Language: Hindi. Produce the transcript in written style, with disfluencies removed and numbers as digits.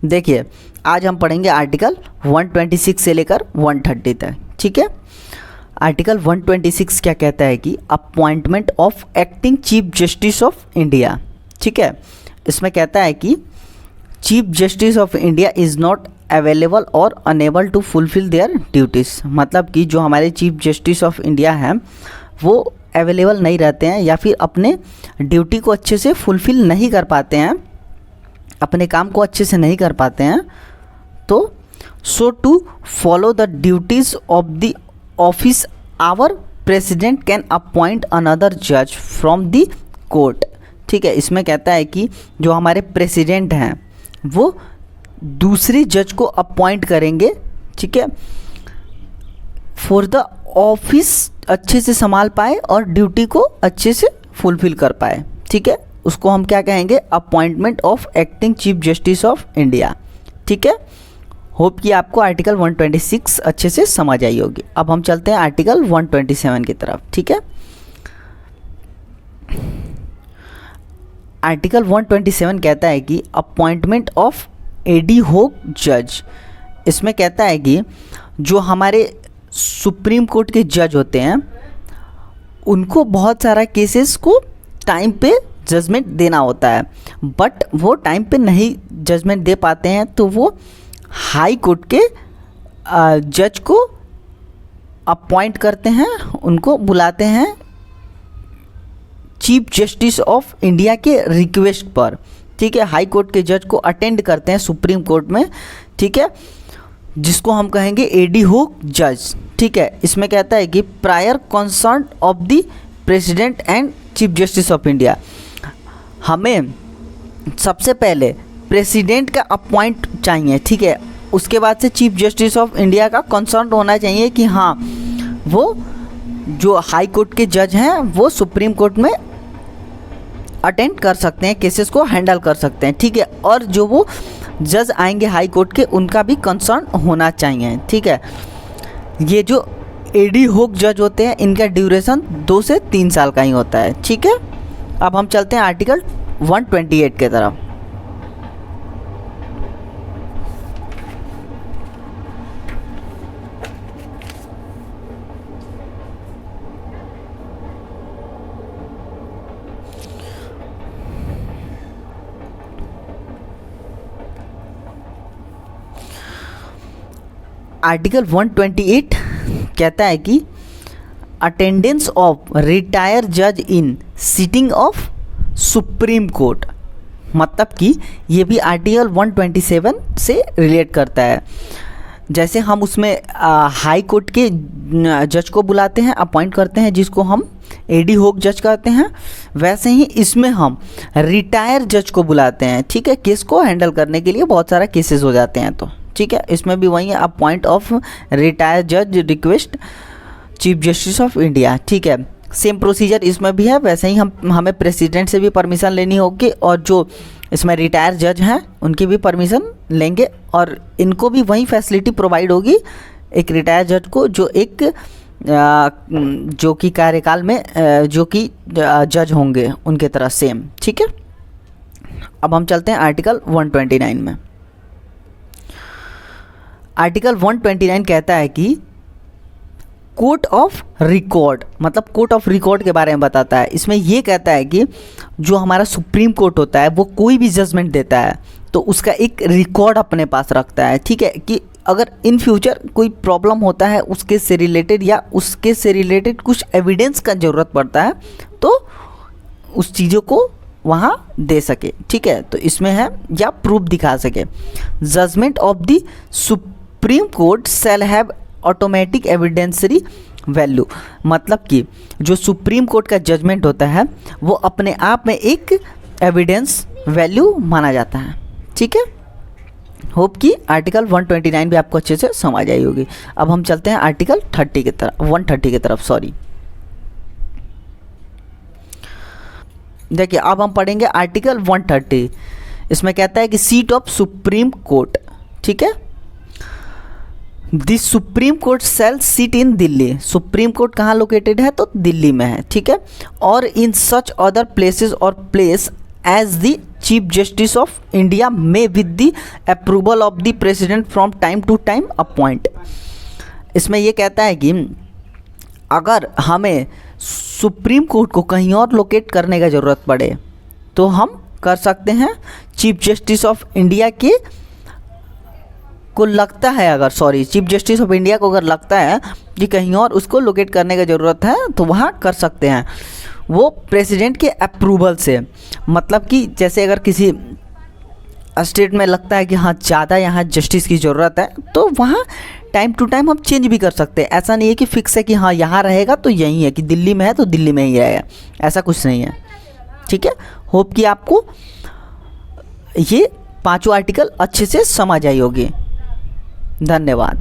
देखिए आज हम पढ़ेंगे आर्टिकल 126 से लेकर 130 तक। ठीक है, आर्टिकल 126 क्या कहता है कि appointment of acting chief justice of India. ठीक है, इसमें कहता है कि chief justice of India is not available और unable to fulfil their duties. मतलब कि जो हमारे चीफ जस्टिस ऑफ इंडिया हैं वो अवेलेबल नहीं रहते हैं या फिर अपने ड्यूटी को अच्छे से फुलफ़िल नहीं कर पाते हैं, अपने काम को अच्छे से नहीं कर पाते हैं। तो so to follow the duties of the office our president can appoint another जज फ्रॉम द कोर्ट। ठीक है, इसमें कहता है कि जो हमारे प्रेसिडेंट हैं वो दूसरे जज को अपॉइंट करेंगे। ठीक है, फॉर द ऑफिस अच्छे से संभाल पाए और ड्यूटी को अच्छे से फुलफिल कर पाए। ठीक है, उसको हम क्या कहेंगे, appointment of acting chief justice of India. ठीक है, होप कि आपको आर्टिकल 126 अच्छे से समझ आई होगी। अब हम चलते हैं आर्टिकल 127 की तरफ। ठीक है, आर्टिकल 127 कहता है कि अपॉइंटमेंट ऑफ एडी होक जज। इसमें कहता है कि जो हमारे सुप्रीम कोर्ट के जज होते हैं उनको बहुत सारा केसेस को टाइम पे जजमेंट देना होता है, बट वो टाइम पे नहीं जजमेंट दे पाते हैं, तो वो हाई कोर्ट के जज को अपॉइंट करते हैं, उनको बुलाते हैं चीफ जस्टिस ऑफ इंडिया के रिक्वेस्ट पर। ठीक है, हाई कोर्ट के जज को अटेंड करते हैं सुप्रीम कोर्ट में। ठीक है, जिसको हम कहेंगे एडी होक जज। ठीक है, इसमें कहता है कि prior concern of the president and chief justice of India. हमें सबसे पहले प्रेसिडेंट का अपॉइंट चाहिए। ठीक है, उसके बाद से चीफ जस्टिस ऑफ इंडिया का कंसर्न होना चाहिए कि हाँ वो जो हाई कोर्ट के जज हैं वो सुप्रीम कोर्ट में अटेंड कर सकते हैं, केसेस को हैंडल कर सकते हैं। ठीक है, और जो वो जज आएंगे हाई कोर्ट के उनका भी कंसर्न होना चाहिए। ठीक है, ये जो एडी होक जज होते हैं इनका ड्यूरेशन 2 से 3 साल का ही होता है। ठीक है, अब हम चलते हैं आर्टिकल 128 की तरफ। आर्टिकल 128 कहता है कि अटेंडेंस ऑफ रिटायर जज इन सीटिंग ऑफ सुप्रीम कोर्ट। मतलब कि ये भी आर्टिकल 127 से रिलेट करता है। जैसे हम उसमें हाई कोर्ट के जज को बुलाते हैं, अपॉइंट करते हैं, जिसको हम एडी होक जज कहते हैं, वैसे ही इसमें हम रिटायर जज को बुलाते हैं। ठीक है, केस को हैंडल करने के लिए बहुत सारा केसेस हो जाते हैं। तो ठीक है, इसमें भी वही है, अपॉइंट ऑफ रिटायर जज request chief justice of India. ठीक है, सेम प्रोसीजर इसमें भी है, वैसे ही हमें प्रेसिडेंट से भी परमिशन लेनी होगी और जो इसमें रिटायर जज हैं उनकी भी परमिशन लेंगे और इनको भी वही फैसिलिटी प्रोवाइड होगी एक रिटायर जज को जो कि कार्यकाल में जो कि जज होंगे उनके तरह सेम। ठीक है, अब हम चलते हैं आर्टिकल 129 में। आर्टिकल 129 कहता है कि कोर्ट ऑफ रिकॉर्ड, मतलब कोर्ट ऑफ रिकॉर्ड के बारे में बताता है। इसमें ये कहता है कि जो हमारा सुप्रीम कोर्ट होता है वो कोई भी जजमेंट देता है तो उसका एक रिकॉर्ड अपने पास रखता है। ठीक है, कि अगर इन फ्यूचर कोई प्रॉब्लम होता है उसके से रिलेटेड या उसके से रिलेटेड कुछ एविडेंस का ज़रूरत पड़ता है तो उस चीज़ों को वहाँ दे सके। ठीक है, तो इसमें है या प्रूफ दिखा सके। Judgement of the supreme Court shall have automatic evidentiary value. मतलब कि जो सुप्रीम कोर्ट का जजमेंट होता है वो अपने आप में एक एविडेंस वैल्यू माना जाता है। ठीक है, होप कि आर्टिकल 129 भी आपको अच्छे से समझ आई होगी। अब हम चलते हैं आर्टिकल 30 की तरफ, 130 की तरफ सॉरी। देखिए अब हम पढ़ेंगे आर्टिकल 130। इसमें कहता है कि सीट ऑफ सुप्रीम कोर्ट। ठीक है, the supreme court shall sit in Delhi. Supreme court कहाँ लोकेटेड है, तो दिल्ली में है। ठीक है, और in such other places or place as the chief justice of India may with the approval of the president from time to time appoint. इसमें ये कहता है कि अगर हमें सुप्रीम कोर्ट को कहीं और लोकेट करने का ज़रूरत पड़े तो हम कर सकते हैं। चीफ जस्टिस ऑफ इंडिया के को लगता है, अगर चीफ जस्टिस ऑफ इंडिया को अगर लगता है कि कहीं और उसको लोकेट करने का ज़रूरत है तो वहाँ कर सकते हैं, वो प्रेसिडेंट के अप्रूवल से। मतलब कि जैसे अगर किसी स्टेट में लगता है कि हाँ ज़्यादा यहाँ जस्टिस की ज़रूरत है तो वहाँ टाइम टू टाइम हम चेंज भी कर सकते हैं। ऐसा नहीं है कि फिक्स है कि हाँ यहाँ रहेगा तो यहीं है, कि दिल्ली में है तो दिल्ली में ही रहेगा, ऐसा कुछ नहीं है। ठीक है, होप कि आपको ये पांचों आर्टिकल अच्छे से समझ आई होगी। धन्यवाद।